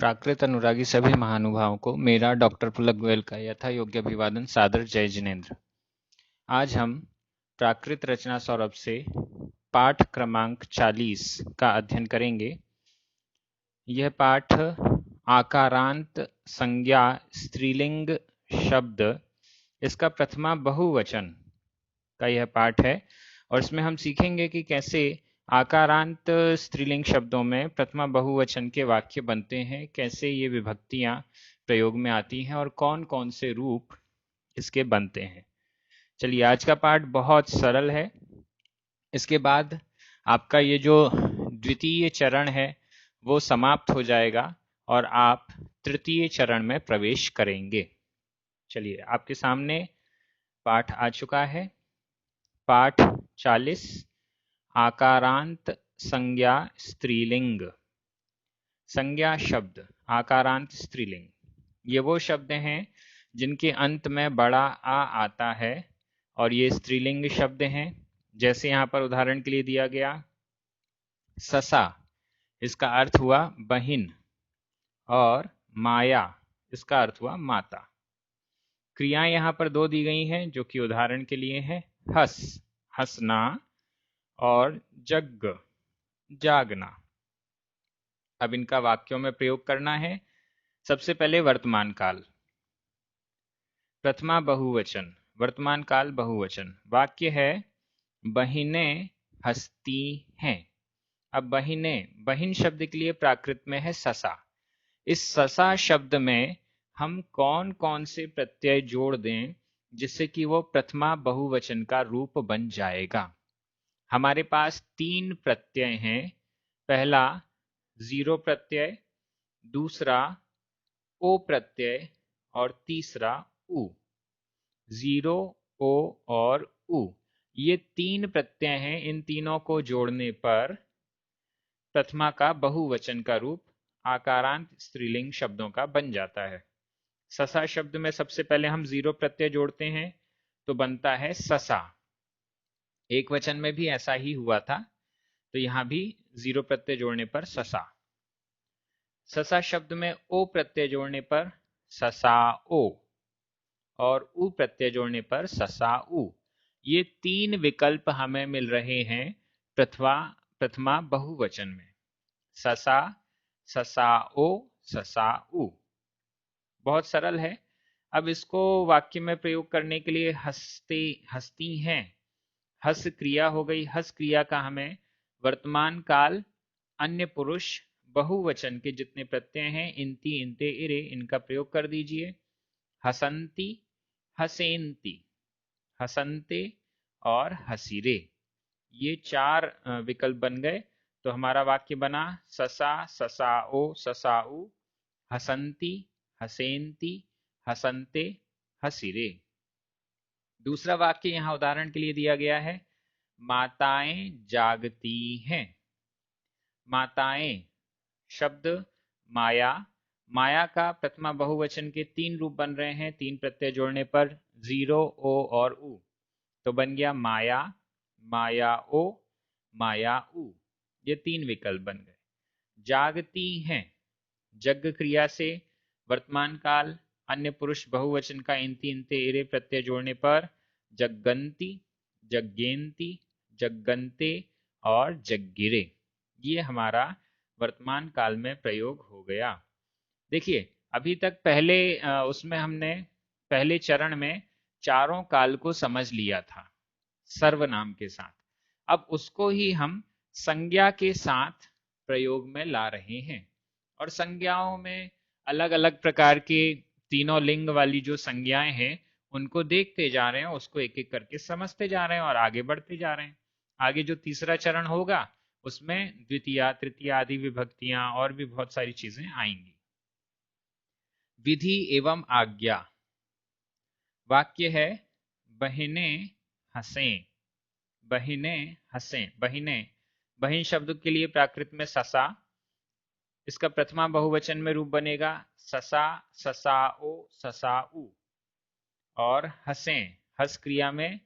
प्राकृत अनुरागी सभी महानुभावों को मेरा डॉक्टर पुलक गोयल का यथा योग्य अभिवादन सादर जय जिनेन्द्र। आज हम प्राकृत रचना सौरभ से पाठ क्रमांक 40 का अध्ययन करेंगे। यह पाठ आकारांत संज्ञा स्त्रीलिंग शब्द इसका प्रथमा बहुवचन का यह पाठ है और इसमें हम सीखेंगे कि कैसे आकारांत स्त्रीलिंग शब्दों में प्रथमा बहुवचन के वाक्य बनते हैं, कैसे ये विभक्तियां प्रयोग में आती हैं और कौन कौन से रूप इसके बनते हैं। चलिए, आज का पाठ बहुत सरल है। इसके बाद आपका ये जो द्वितीय चरण है वो समाप्त हो जाएगा और आप तृतीय चरण में प्रवेश करेंगे। चलिए, आपके सामने पाठ आ चुका है। पाठ 40 आकारांत संज्ञा स्त्रीलिंग। संज्ञा शब्द आकारांत स्त्रीलिंग, ये वो शब्द हैं जिनके अंत में बड़ा आ आता है और ये स्त्रीलिंग शब्द हैं। जैसे यहाँ पर उदाहरण के लिए दिया गया ससा, इसका अर्थ हुआ बहिन, और माया इसका अर्थ हुआ माता। क्रियाएं यहाँ पर दो दी गई हैं जो कि उदाहरण के लिए है हस, हंसना, और जग, जागना। अब इनका वाक्यों में प्रयोग करना है। सबसे पहले वर्तमान काल, प्रथमा बहुवचन, वर्तमान काल बहुवचन। वाक्य है बहिनें हंसती हैं। अब बहिनें, बहिन शब्द के लिए प्राकृत में है ससा। इस ससा शब्द में हम कौन कौन से प्रत्यय जोड़ दें जिससे कि वो प्रथमा बहुवचन का रूप बन जाएगा। हमारे पास 3 प्रत्यय हैं। पहला जीरो प्रत्यय, दूसरा ओ प्रत्यय और तीसरा उ। जीरो, ओ और उ, ये 3 प्रत्यय हैं। इन तीनों को जोड़ने पर प्रथमा का बहुवचन का रूप आकारांत स्त्रीलिंग शब्दों का बन जाता है। ससा शब्द में सबसे पहले हम जीरो प्रत्यय जोड़ते हैं तो बनता है ससा। एक वचन में भी ऐसा ही हुआ था, तो यहां भी जीरो प्रत्यय जोड़ने पर ससा। ससा शब्द में ओ प्रत्यय जोड़ने पर ससा ओ, और उ प्रत्यय जोड़ने पर ससा उ। ये 3 विकल्प हमें मिल रहे हैं प्रथमा बहुवचन में। ससा, ससा ओ, ससा उ। बहुत सरल है। अब इसको वाक्य में प्रयोग करने के लिए हंसते, हंसती हैं, हस क्रिया हो गई। हस क्रिया का हमें वर्तमान काल अन्य पुरुष बहुवचन के जितने प्रत्यय हैं इंति, इंते, इरे, इनका प्रयोग कर दीजिए। हसंती, हसेंती, हसंते और हसीरे, ये 4 विकल्प बन गए। तो हमारा वाक्य बना ससा, ससाओ, ससाऊ, हसंती, हसेंती, हसंते, हसीरे। दूसरा वाक्य यहां उदाहरण के लिए दिया गया है माताएं जागती हैं। माताएं शब्द माया, माया का प्रथमा बहुवचन के 3 रूप बन रहे हैं। 3 प्रत्यय जोड़ने पर जीरो, ओ और उ, तो बन गया माया, माया ओ, माया उ। ये 3 विकल्प बन गए। जागती हैं, जग क्रिया से वर्तमान काल अन्य पुरुष बहुवचन का इंति, इंते, इरे प्रत्यय जोड़ने पर जगंती, जगेंती, जगंते और जगगिरे, ये हमारा वर्तमान काल में प्रयोग हो गया। देखिए, अभी तक पहले उसमें हमने पहले चरण में चारों काल को समझ लिया था सर्वनाम के साथ। अब उसको ही हम संज्ञा के साथ प्रयोग में ला रहे हैं और संज्ञाओं में अलग अलग प्रकार के तीनों लिंग वाली जो संज्ञाएं हैं उनको देखते जा रहे हैं, उसको एक एक करके समझते जा रहे हैं और आगे बढ़ते जा रहे हैं। आगे जो तीसरा चरण होगा उसमें द्वितीय, तृतीय आदि विभक्तियां और भी बहुत सारी चीजें आएंगी। विधि एवं आज्ञा। वाक्य है बहिनें हंसें, बहिनें हंसें। बहिनें, बहिन शब्द के लिए प्राकृत में ससा, इसका प्रथमा बहुवचन में रूप बनेगा ससा, ससाओ, ससाऊ। और हंसें, हस क्रिया में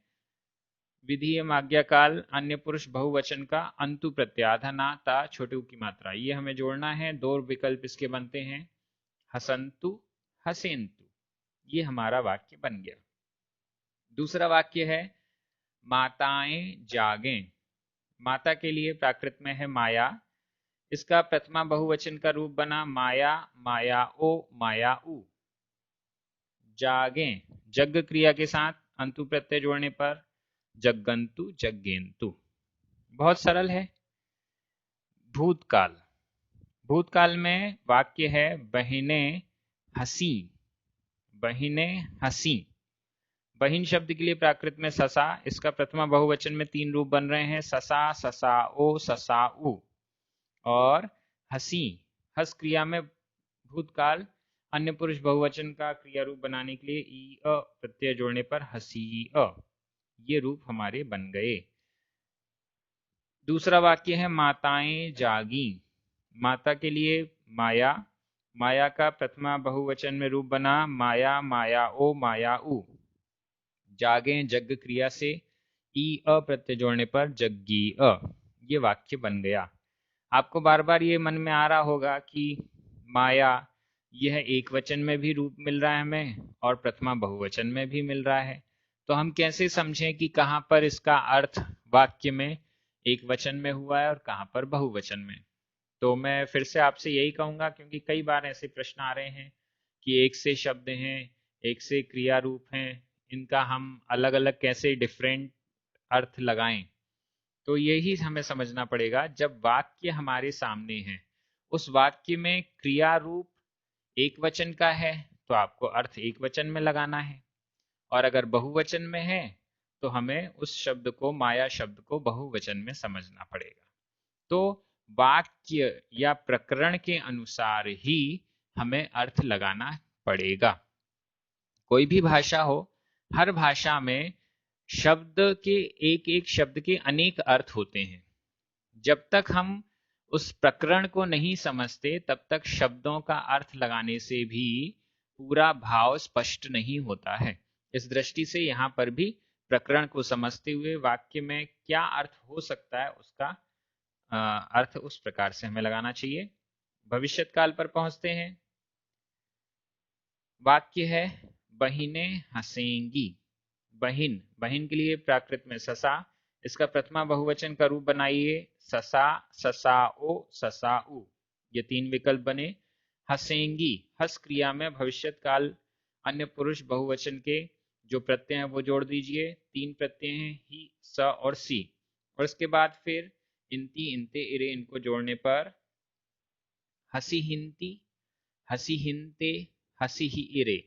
विधि एवं आज्ञा काल अन्य पुरुष बहुवचन का अंतु प्रत्यय आधा ना ता छोटे उ की मात्रा, ये हमें जोड़ना है। दो विकल्प इसके बनते हैं, हसंतु हसेंतु। ये हमारा वाक्य बन गया। दूसरा वाक्य है माताएं जागें। माता के लिए प्राकृत में है माया, इसका प्रथमा बहुवचन का रूप बना माया मायाओ मायाऊ। जागें जग क्रिया के साथ अंतु प्रत्यय जोड़ने पर जगंतु जगेंतु। बहुत सरल है। भूतकाल, भूतकाल में वाक्य है बहिनें हंसी। बहिनें हंसी। बहिन शब्द के लिए प्राकृत में ससा, इसका प्रथमा बहुवचन में तीन रूप बन रहे हैं, ससा ससाओ ससाऊ। और हंसी, हस क्रिया में भूतकाल अन्य पुरुष बहुवचन का क्रिया रूप बनाने के लिए ई अ प्रत्यय जोड़ने पर हसी अ। ये रूप हमारे बन गए। दूसरा वाक्य है माताएं जागी। माता के लिए माया, माया का प्रथमा बहुवचन में रूप बना माया मायाओ मायाऊ। जागें जग क्रिया से ई अ प्रत्यय जोड़ने पर जग्गी अ। ये वाक्य बन गया। आपको बार बार ये मन में आ रहा होगा कि माया यह एक वचन में भी रूप मिल रहा है हमें और प्रथमा बहुवचन में भी मिल रहा है, तो हम कैसे समझें कि कहां पर इसका अर्थ वाक्य में एक वचन में हुआ है और कहां पर बहुवचन में। तो मैं फिर से आपसे यही कहूंगा, क्योंकि कई बार ऐसे प्रश्न आ रहे हैं कि एक से शब्द हैं, एक से क्रिया रूप हैं, इनका हम अलग अलग कैसे डिफरेंट अर्थ लगाएं। तो यही हमें समझना पड़ेगा, जब वाक्य हमारे सामने है, उस वाक्य में क्रिया रूप एक वचन का है तो आपको अर्थ एक वचन में लगाना है, और अगर बहुवचन में है तो हमें उस शब्द को, माया शब्द को बहुवचन में समझना पड़ेगा। तो वाक्य या प्रकरण के अनुसार ही हमें अर्थ लगाना पड़ेगा। कोई भी भाषा हो, हर भाषा में शब्द के एक एक शब्द के अनेक अर्थ होते हैं। जब तक हम उस प्रकरण को नहीं समझते तब तक शब्दों का अर्थ लगाने से भी पूरा भाव स्पष्ट नहीं होता है। इस दृष्टि से यहाँ पर भी प्रकरण को समझते हुए वाक्य में क्या अर्थ हो सकता है उसका अर्थ उस प्रकार से हमें लगाना चाहिए। भविष्यत काल पर पहुंचते हैं। वाक्य है बहिनें हंसेंगी। बहिन, बहिन के लिए प्राकृत में ससा, इसका प्रथमा बहुवचन का रूप बनाइए ससा ससाओ ससाऊ। ये तीन विकल्प बने। हंसेंगी, हस क्रिया में भविष्यत काल अन्य पुरुष बहुवचन के जो प्रत्यय हैं वो जोड़ दीजिए। तीन प्रत्यय हैं ही, स और सी, और इसके बाद फिर इंती इंते इरे, इनको जोड़ने पर हसी हिंती हसी हिंते हसी ही इरे,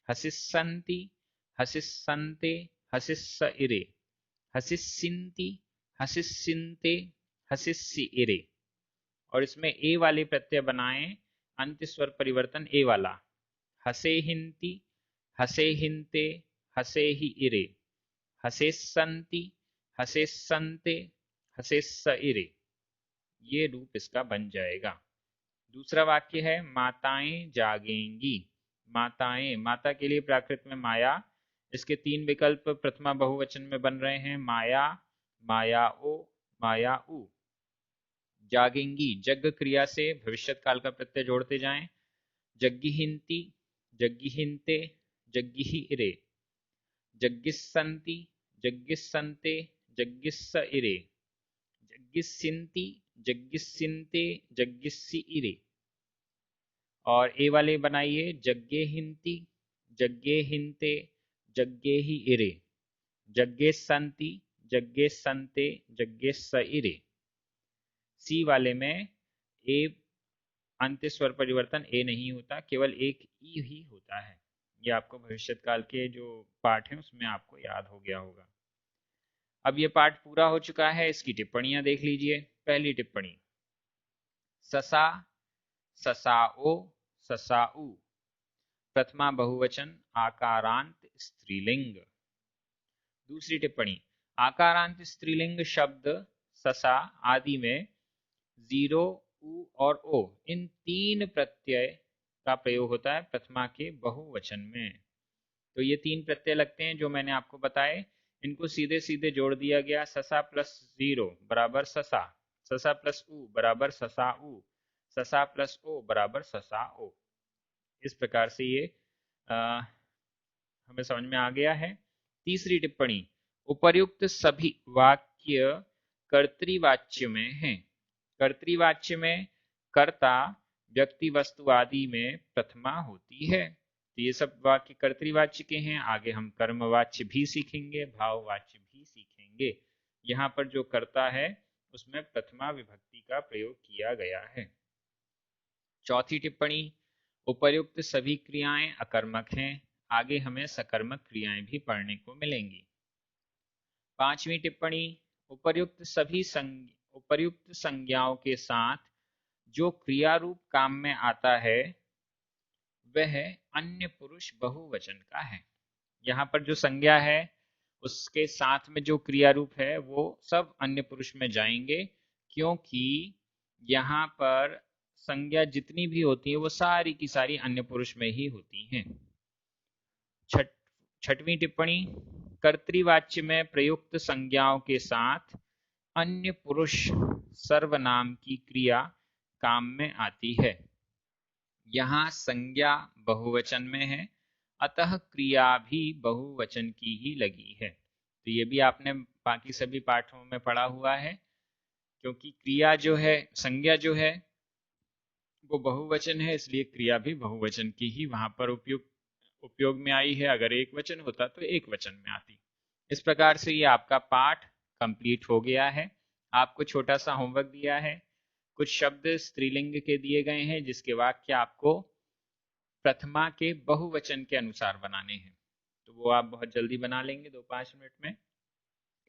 हसिस्सन्ति हसिस्सन्ते हसिस्स इरे, हसिस्सिन्ति हसिस्सिन्ते हसिस्सि इरे। और इसमें ए वाले प्रत्यय बनाएं, अंत्य स्वर परिवर्तन ए वाला। हसे हिंती हसे हिंते हसे ही इरे, हसेस्सन्ति हसेस्सन्ते हसेस्स इरे। ये रूप इसका बन जाएगा। दूसरा वाक्य है माताएं जागेंगी। माताएं, माता के लिए प्राकृत में माया, इसके तीन विकल्प प्रथमा बहुवचन में बन रहे हैं माया मायाओ मायाऊ। जागेंगी, जग क्रिया से भविष्यत काल का प्रत्यय जोड़ते जाएं। जग्गिहिंती जग्गिहिंते जग्गिहि इरे, जग्गिस्सन्ति जग्गिस्सन्ते जग्गिस्स इरे, जग्गिस्सिन्ति जग्गिस्सिन्ते जग्गिस्सि इरे। और ए वाले बनाइए जग्गे हिंती जग्गे हिंते जग्गे ही इरे, जग्गे संति जग्गे संते जग्गे स इरे। सी वाले में ए अंत्य स्वर परिवर्तन ए नहीं होता, केवल एक ई ही होता है। ये आपको भविष्यत काल के जो पाठ हैं उसमें आपको याद हो गया होगा। अब ये पाठ पूरा हो चुका है, इसकी टिप्पणियां देख लीजिए। पहली टिप्पणी, ससा ससाओ ससाऊ, प्रथमा बहुवचन आकारांत स्त्रीलिंग। दूसरी टिप्पणी, आकारांत स्त्रीलिंग शब्द ससा आदि में जीरो, उ और ओ, इन तीन प्रत्यय का प्रयोग होता है प्रथमा के बहुवचन में। तो ये तीन प्रत्यय लगते हैं जो मैंने आपको बताए। इनको सीधे सीधे जोड़ दिया गया। ससा प्लस 0 बराबर ससा, ससा प्लस उ बराबर ससा उ, ससा प्लस ओ बराबर ससा ओ। इस प्रकार से ये हमें समझ में आ गया है। तीसरी टिप्पणी, उपर्युक्त सभी वाक्य कर्तृवाच्य में हैं। कर्तृवाच्य में कर्ता व्यक्ति वस्तु आदि में प्रथमा होती है। तो ये सब वाक्य कर्तृवाच्य के हैं। आगे हम कर्मवाच्य भी सीखेंगे, भाववाच्य भी सीखेंगे। यहाँ पर जो कर्ता है उसमें प्रथमा विभक्ति का प्रयोग किया गया है। चौथी टिप्पणी, उपर्युक्त सभी क्रियाएं अकर्मक हैं। आगे हमें सकर्मक क्रियाएं भी पढ़ने को मिलेंगी। पांचवी टिप्पणी, उपर्युक्त संज्ञाओं के साथ जो क्रिया रूप काम में आता है वह अन्य पुरुष बहुवचन का है। यहाँ पर जो संज्ञा है उसके साथ में जो क्रिया रूप है वो सब अन्य पुरुष में जाएंगे, क्योंकि यहाँ पर संज्ञा जितनी भी होती है वो सारी की सारी अन्य पुरुष में ही होती हैं। छठवीं टिप्पणी, कर्तृवाच्य में प्रयुक्त संज्ञाओं के साथ अन्य पुरुष सर्वनाम की क्रिया काम में आती है। यहाँ संज्ञा बहुवचन में है, अतः क्रिया भी बहुवचन की ही लगी है। तो ये भी आपने बाकी सभी पाठों में पढ़ा हुआ है, क्योंकि क्रिया जो है, संज्ञा जो है वो बहुवचन है, इसलिए क्रिया भी बहुवचन की ही वहां पर उपयोग में आई है। अगर एक वचन होता तो एक वचन में आती। इस प्रकार से ये आपका पाठ कंप्लीट हो गया है। आपको छोटा सा होमवर्क दिया है, कुछ शब्द स्त्रीलिंग के दिए गए हैं जिसके वाक्य आपको प्रथमा के बहुवचन के अनुसार बनाने हैं। तो वो आप बहुत जल्दी बना लेंगे 2-5 मिनट में।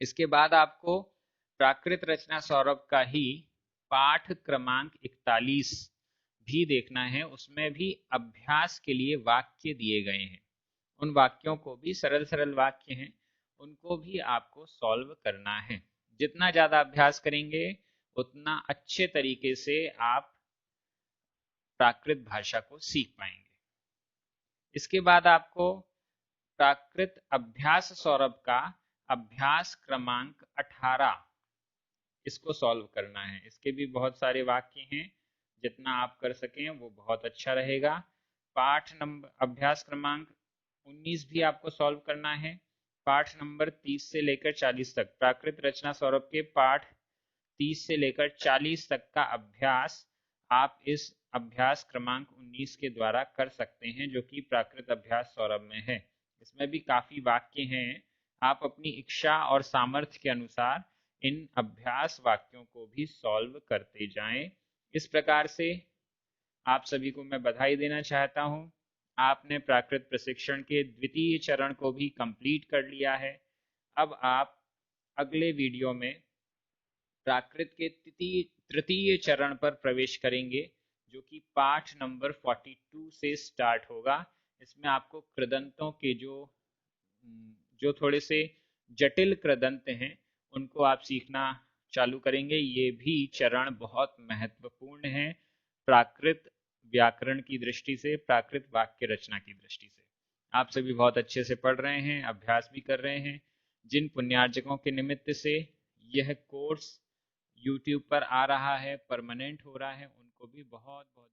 इसके बाद आपको प्राकृत रचना सौरभ का ही पाठ क्रमांक 41 भी देखना है। उसमें भी अभ्यास के लिए वाक्य दिए गए हैं। उन वाक्यों को भी, सरल सरल वाक्य हैं, उनको भी आपको सॉल्व करना है। जितना ज्यादा अभ्यास करेंगे उतना अच्छे तरीके से आप प्राकृत भाषा को सीख पाएंगे। इसके बाद आपको प्राकृत अभ्यास सौरभ का अभ्यास क्रमांक 18 इसको सॉल्व करना है। इसके भी बहुत सारे वाक्य हैं, जितना आप कर सकें वो बहुत अच्छा रहेगा। पाठ नंबर अभ्यास क्रमांक 19 भी आपको सॉल्व करना है। पाठ नंबर 30 से लेकर 40 तक, प्राकृत रचना सौरभ के पाठ 30 से लेकर 40 तक का अभ्यास आप इस अभ्यास क्रमांक 19 के द्वारा कर सकते हैं, जो कि प्राकृत अभ्यास सौरभ में है। इसमें भी काफी वाक्य हैं। आप अपनी इच्छा और सामर्थ्य के अनुसार इन अभ्यास वाक्यों को भी सॉल्व करते जाएं। इस प्रकार से आप सभी को मैं बधाई देना चाहता हूं। आपने प्राकृत प्रशिक्षण के द्वितीय चरण को भी कंप्लीट कर लिया है। अब आप अगले वीडियो में प्राकृत के तृतीय चरण पर प्रवेश करेंगे, जो कि पाठ नंबर 42 से स्टार्ट होगा। इसमें आपको कृदंतों के जो थोड़े से जटिल कृदंत हैं उनको आप सीखना चालू करेंगे। ये भी चरण बहुत महत्वपूर्ण है प्राकृत व्याकरण की दृष्टि से, प्राकृत वाक्य रचना की दृष्टि से। आप सभी बहुत अच्छे से पढ़ रहे हैं, अभ्यास भी कर रहे हैं। जिन पुण्यार्जकों के निमित्त से यह कोर्स YouTube पर आ रहा है, परमानेंट हो रहा है, उनको भी बहुत बहुत